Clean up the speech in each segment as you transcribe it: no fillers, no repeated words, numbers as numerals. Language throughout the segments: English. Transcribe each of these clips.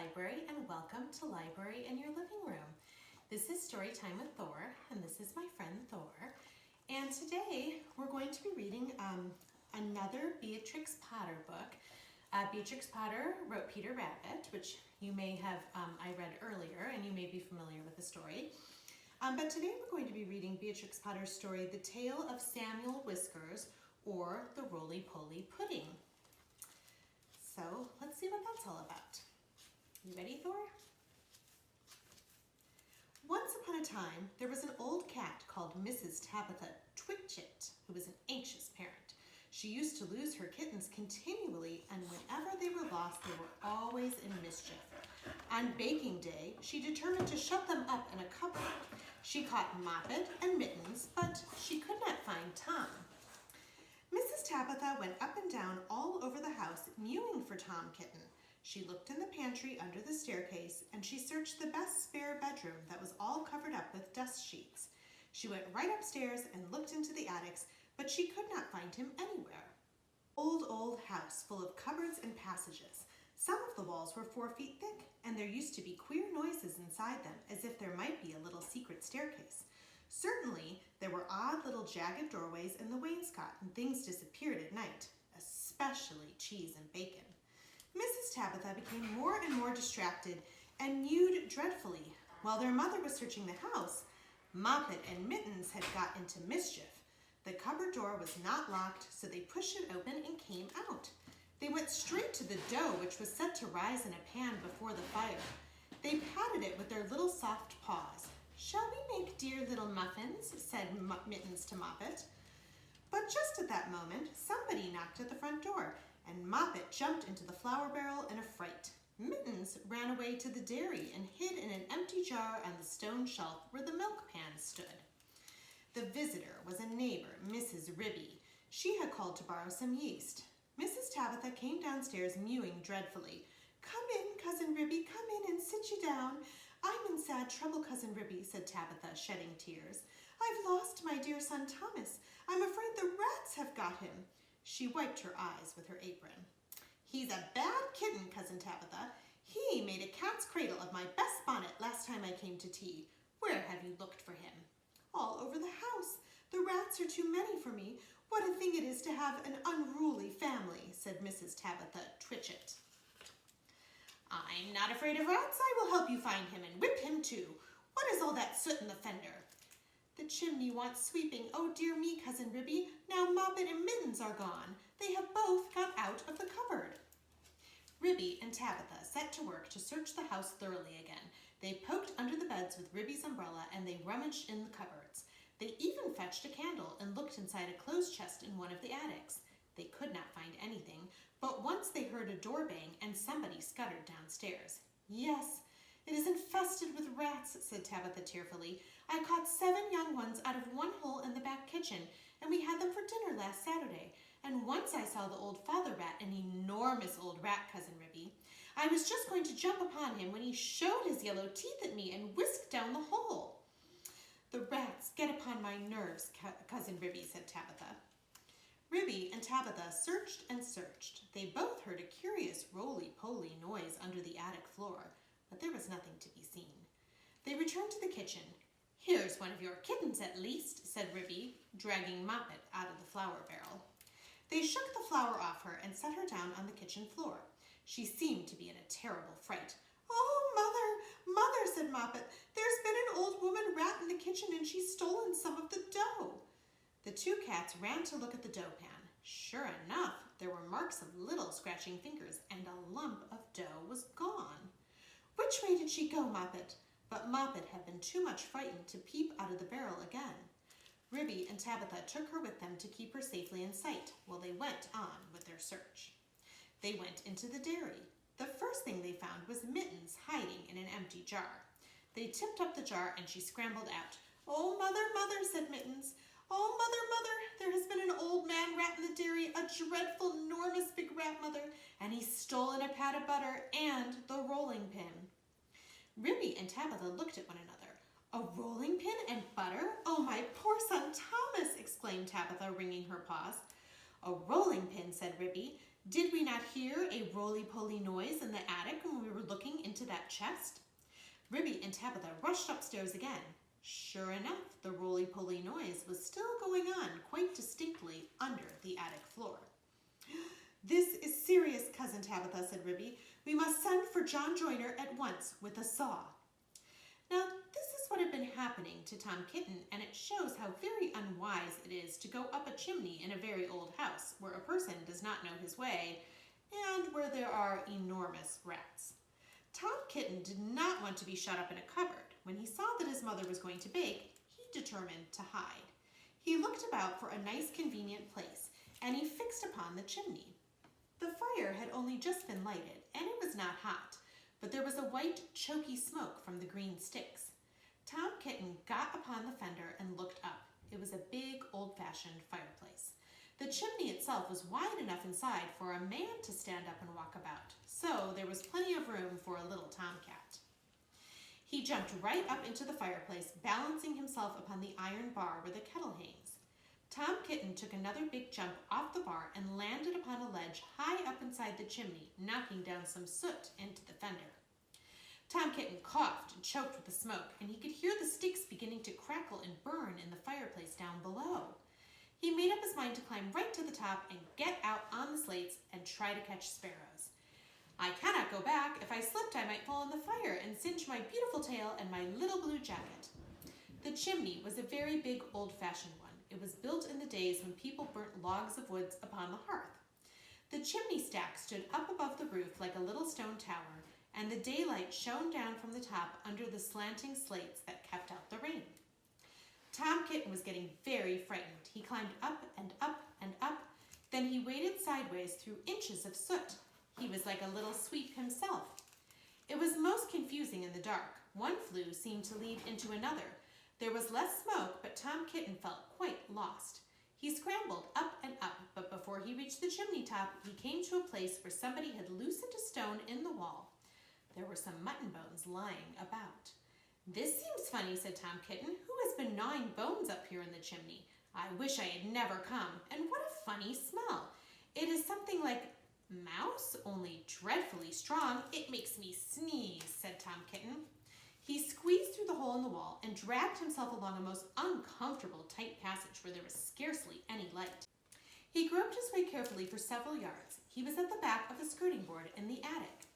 library and welcome to Library in Your Living Room. This is Storytime with Thor and this is my friend Thor. And today we're going to be reading another Beatrix Potter book. Beatrix Potter wrote Peter Rabbit, which you may have, I read earlier and you may be familiar with the story. But today we're going to be reading Beatrix Potter's story, The Tale of Samuel Whiskers, or the Roly-Poly Pudding. So let's see what that's all about. You ready, Thor? Once upon a time, there was an old cat called Mrs. Tabitha Twitchit, who was an anxious parent. She used to lose her kittens continually, and whenever they were lost, they were always in mischief. On baking day, she determined to shut them up in a cupboard. She caught Moppet and Mittens, but she could not find Tom. Mrs. Tabitha went up and down all over the house, mewing for Tom Kitten. She looked in the pantry under the staircase, and she searched the best spare bedroom that was all covered up with dust sheets. She went right upstairs and looked into the attics, but she could not find him anywhere. Old house full of cupboards and passages. Some of the walls were 4 feet thick, and there used to be queer noises inside them, as if there might be a little secret staircase. Certainly, there were odd little jagged doorways in the wainscot, and things disappeared at night, especially cheese and bacon. Mrs. Tabitha became more and more distracted and mewed dreadfully. While their mother was searching the house, Moppet and Mittens had got into mischief. The cupboard door was not locked, so they pushed it open and came out. They went straight to the dough, which was set to rise in a pan before the fire. They patted it with their little soft paws. "Shall we make dear little muffins?" said Mittens to Moppet. But just at that moment, somebody knocked at the front door, and Moppet jumped into the flour barrel in a fright. Mittens ran away to the dairy and hid in an empty jar on the stone shelf where the milk pan stood. The visitor was a neighbor, Mrs. Ribby. She had called to borrow some yeast. Mrs. Tabitha came downstairs mewing dreadfully. "Come in, Cousin Ribby, come in and sit you down. I'm in sad trouble, Cousin Ribby," said Tabitha, shedding tears. "I've lost my dear son Thomas. I'm afraid the rats have got him." She wiped her eyes with her apron. "He's a bad kitten, Cousin Tabitha. He made a cat's cradle of my best bonnet last time I came to tea. Where have you looked for him?" "All over the house. The rats are too many for me. What a thing it is to have an unruly family," said Mrs. Tabitha Twitchit. "I'm not afraid of rats. I will help you find him and whip him too. What is all that soot in the fender?" "The chimney wants sweeping. Oh dear me, Cousin Ribby. Now Moppet and Mittens are gone. They have both got out of the cupboard." Ribby and Tabitha set to work to search the house thoroughly again. They poked under the beds with Ribby's umbrella and they rummaged in the cupboards. They even fetched a candle and looked inside a clothes chest in one of the attics. They could not find anything, but once they heard a door bang and somebody scuttered downstairs. "Yes, it is infested with rats," said Tabitha tearfully. "I caught 7 young ones out of one hole in the back kitchen, and we had them for dinner last Saturday. And once I saw the old father rat, an enormous old rat, Cousin Ribby. I was just going to jump upon him when he showed his yellow teeth at me and whisked down the hole." "The rats get upon my nerves, Cousin Ribby," said Tabitha. Ribby and Tabitha searched and searched. They both heard a curious roly-poly noise under the attic floor, but there was nothing to be seen. They returned to the kitchen. "Here's one of your kittens at least," said Ribby, dragging Moppet out of the flour barrel. They shook the flour off her and set her down on the kitchen floor. She seemed to be in a terrible fright. "Oh, Mother," said Moppet, "there's been an old woman rat in the kitchen and she's stolen some of the dough." The 2 cats ran to look at the dough pan. Sure enough, there were marks of little scratching fingers and a lump of dough was gone. "Which way did she go, Moppet?" But Moppet had been too much frightened to peep out of the barrel again. Ribby and Tabitha took her with them to keep her safely in sight while they went on with their search. They went into the dairy. The first thing they found was Mittens hiding in an empty jar. They tipped up the jar and she scrambled out. "Oh, Mother," said Mittens. "Oh, Mother, there has been an old man rat in the dairy, a dreadful, enormous big rat, Mother, and he's stolen a pat of butter and the rolling pin." Ribby and Tabitha looked at one another. "A rolling pin and butter? Oh, my poor son Thomas!" exclaimed Tabitha, wringing her paws. "A rolling pin," said Ribby. Did we not hear a roly-poly noise in the attic when we were looking into that chest? Ribby and Tabitha rushed upstairs again. Sure enough, the roly-poly noise was still going on quite distinctly under the attic floor. This is serious, Cousin Tabitha, said Ribby. We must send for John Joyner at once with a saw. Now, this is what had been happening to Tom Kitten, and it shows how very unwise it is to go up a chimney in a very old house where a person does not know his way and where there are enormous rats. Tom Kitten did not want to be shut up in a cupboard. When he saw that his mother was going to bake, he determined to hide. He looked about for a nice convenient place, and he fixed upon the chimney. The fire had only just been lighted, and it was not hot, but there was a white, choky smoke from the green sticks. Tom Kitten got upon the fender and looked up. It was a big, old-fashioned fireplace. The chimney itself was wide enough inside for a man to stand up and walk about, so there was plenty of room for a little tomcat. He jumped right up into the fireplace, balancing himself upon the iron bar where the kettle hangs. Tom Kitten took another big jump off the bar and landed upon a ledge high up inside the chimney, knocking down some soot into the fender. Tom Kitten coughed and choked with the smoke, and he could hear the sticks beginning to crackle and burn in the fireplace down below. He made up his mind to climb right to the top and get out on the slates and try to catch sparrows. I cannot go back. If I slipped, I might fall in the fire and singe my beautiful tail and my little blue jacket. The chimney was a very big, old-fashioned one. It was built in the days when people burnt logs of wood upon the hearth. The chimney stack stood up above the roof like a little stone tower, and the daylight shone down from the top under the slanting slates that kept out the rain. Tom Kitten was getting very frightened. He climbed up and up and up. Then he waded sideways through inches of soot. He was like a little sweep himself. It was most confusing in the dark. One flue seemed to lead into another. There was less smoke, but Tom Kitten felt quite lost. He scrambled up and up, but before he reached the chimney top, he came to a place where somebody had loosened a stone in the wall. There were some mutton bones lying about. This seems funny, said Tom Kitten. Who has been gnawing bones up here in the chimney? I wish I had never come. And what a funny smell. It is something like mouse, only dreadfully strong. It makes me sneeze, said Tom Kitten. He squeezed through the hole in the wall and dragged himself along a most uncomfortable, tight passage where there was scarcely any light. He groped his way carefully for several yards. He was at the back of the skirting board in the attic.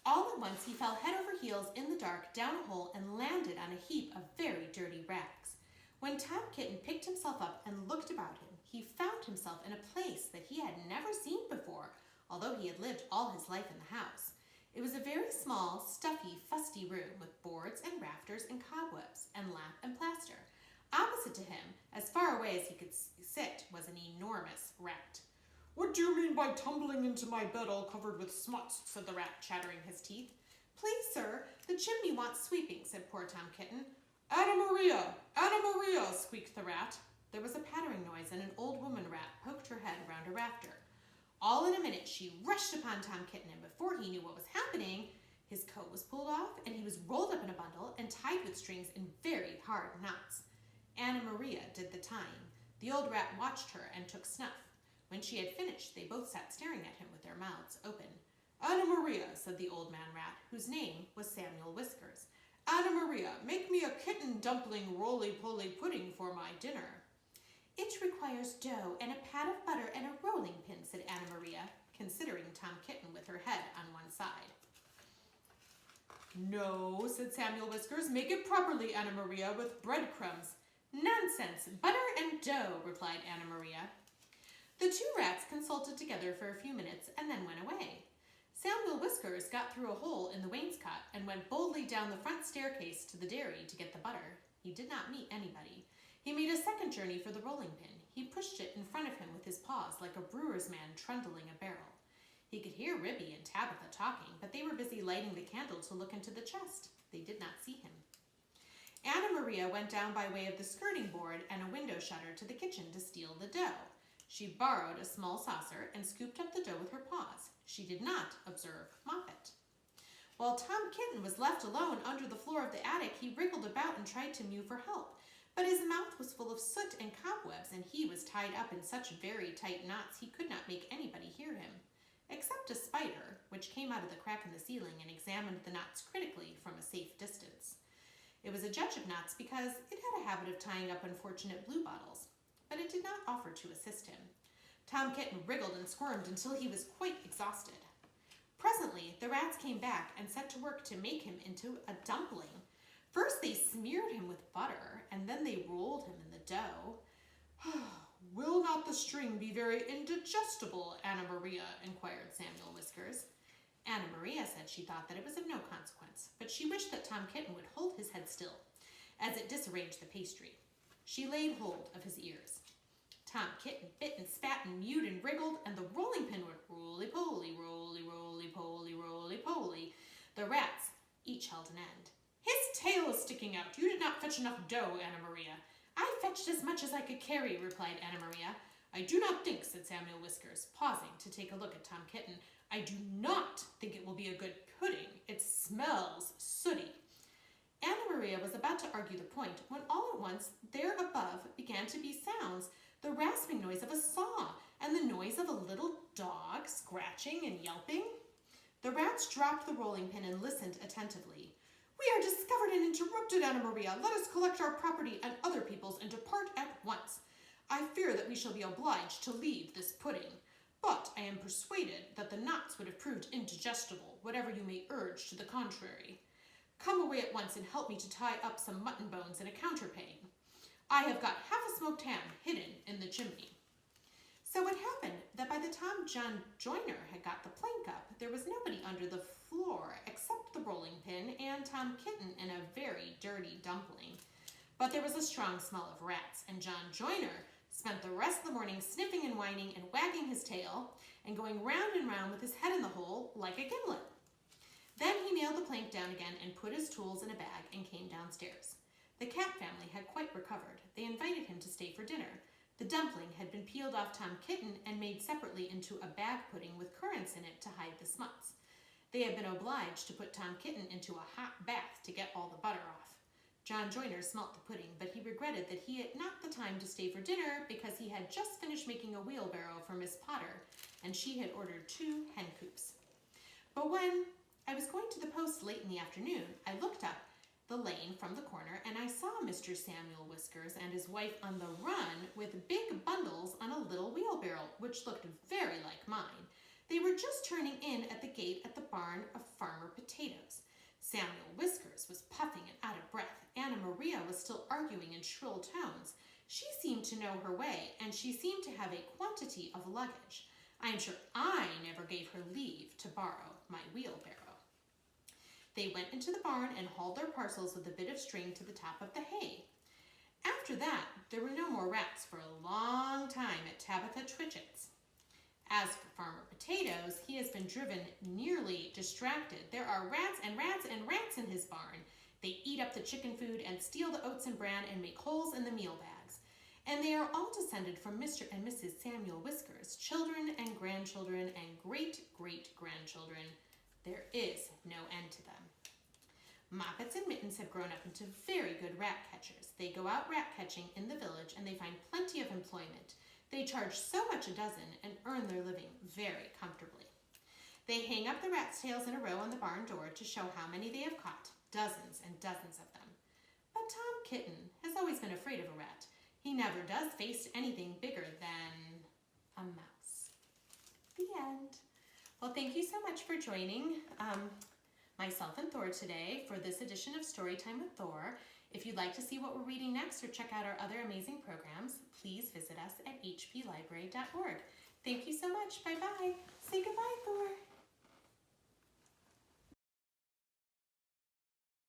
All at once he fell head over heels in the dark down a hole and landed on a heap of very dirty rags. When Tom Kitten picked himself up and looked about him, he found himself in a place that he had never seen before, although he had lived all his life in the house. It was a very small, stuffy, fusty room with boards and rafters and cobwebs and lamp and plaster. Opposite to him, as far away as he could sit, was an enormous rat. What do you mean by tumbling into my bed all covered with smuts? Said the rat, chattering his teeth. Please, sir, the chimney wants sweeping, said poor Tom Kitten. Anna Maria! Anna Maria! Squeaked the rat. There was a pattering noise, and an old woman rat poked her head around a rafter. All in a minute, she rushed upon Tom Kitten, and before he knew what was happening, his coat was pulled off, and he was rolled up in a bundle and tied with strings in very hard knots. Anna Maria did the tying. The old rat watched her and took snuff. When she had finished, they both sat staring at him with their mouths open. Anna Maria, said the old man rat, whose name was Samuel Whiskers. Anna Maria, make me a kitten dumpling roly-poly pudding for my dinner. It requires dough and a pat of butter and a rolling pin, said Anna Maria, considering Tom Kitten with her head on one side. No, said Samuel Whiskers, make it properly, Anna Maria, with breadcrumbs. Nonsense, butter and dough, replied Anna Maria. The two rats consulted together for a few minutes and then went away. Samuel Whiskers got through a hole in the wainscot and went boldly down the front staircase to the dairy to get the butter. He did not meet anybody. He made a second journey for the rolling pin. He pushed it in front of him with his paws like a brewer's man trundling a barrel. He could hear Ribby and Tabitha talking, but they were busy lighting the candle to look into the chest. They did not see him. Anna Maria went down by way of the skirting board and a window shutter to the kitchen to steal the dough. She borrowed a small saucer and scooped up the dough with her paws. She did not observe Moppet. While Tom Kitten was left alone under the floor of the attic, he wriggled about and tried to mew for help. But his mouth was full of soot and cobwebs, and he was tied up in such very tight knots he could not make anybody hear him, except a spider, which came out of the crack in the ceiling and examined the knots critically from a safe distance. It was a judge of knots because it had a habit of tying up unfortunate bluebottles, but it did not offer to assist him. Tom Kitten wriggled and squirmed until he was quite exhausted. Presently, the rats came back and set to work to make him into a dumpling. First, they smeared him with butter, and then they rolled him in the dough. "Will not the string be very indigestible, Anna Maria?" inquired Samuel Whiskers. Anna Maria said she thought that it was of no consequence, but she wished that Tom Kitten would hold his head still, as it disarranged the pastry. She laid hold of his ears. Tom Kitten bit and spat and mewed and wriggled, and the rolling pin went roly-poly, roly-roly-poly, roly-poly. The rats each held an end. "His tail is sticking out. You did not fetch enough dough, Anna Maria." "I fetched as much as I could carry," replied Anna Maria. "I do not think," said Samuel Whiskers, pausing to take a look at Tom Kitten, "I do not think it will be a good pudding. It smells sooty." Anna Maria was about to argue the point when all at once there above began to be sounds, the rasping noise of a saw and the noise of a little dog scratching and yelping. The rats dropped the rolling pin and listened attentively. "We are discovered and interrupted, Anna Maria. Let us collect our property and other people's and depart at once. I fear that we shall be obliged to leave this pudding, but I am persuaded that the knots would have proved indigestible, whatever you may urge to the contrary. Come away at once and help me to tie up some mutton bones and a counterpane. I have got half a smoked ham hidden in the chimney." So it happened that by the time John Joiner had got the plank up, there was nobody under the floor except the rolling pin and Tom Kitten and a very dirty dumpling. But there was a strong smell of rats, and John Joiner spent the rest of the morning sniffing and whining and wagging his tail and going round and round with his head in the hole like a gimlet. Then he nailed the plank down again and put his tools in a bag and came downstairs. The cat family had quite recovered. They invited him to stay for dinner. The dumpling had been peeled off Tom Kitten and made separately into a bag pudding with currants in it to hide the smuts. They had been obliged to put Tom Kitten into a hot bath to get all the butter off. John Joiner smelt the pudding, but he regretted that he had not the time to stay for dinner because he had just finished making a wheelbarrow for Miss Potter, and she had ordered 2 hen coops. But when I was going to the post late in the afternoon, I looked up the lane from the corner, and I saw Mr. Samuel Whiskers and his wife on the run with big bundles on a little wheelbarrow, which looked very like mine. They were just turning in at the gate at the barn of Farmer Potatoes. Samuel Whiskers was puffing and out of breath. Anna Maria was still arguing in shrill tones. She seemed to know her way, and she seemed to have a quantity of luggage. I am sure I never gave her leave to borrow my wheelbarrow. They went into the barn and hauled their parcels with a bit of string to the top of the hay. After that, there were no more rats for a long time at Tabitha Twitchit's. As for Farmer Potatoes, he has been driven nearly distracted. There are rats and rats and rats in his barn. They eat up the chicken food and steal the oats and bran and make holes in the meal bags. And they are all descended from Mr. and Mrs. Samuel Whiskers, children and grandchildren and great-great-grandchildren. There is no end to them. Moppets and Mittens have grown up into very good rat catchers. They go out rat catching in the village and they find plenty of employment. They charge so much a dozen and earn their living very comfortably. They hang up the rats' tails in a row on the barn door to show how many they have caught, dozens and dozens of them. But Tom Kitten has always been afraid of a rat. He never does face anything bigger than a mouse. The end. Well, thank you so much for joining myself and Thor today for this edition of Storytime with Thor. If you'd like to see what we're reading next or check out our other amazing programs, please visit us at hplibrary.org. Thank you so much. Bye-bye. Say goodbye, Thor.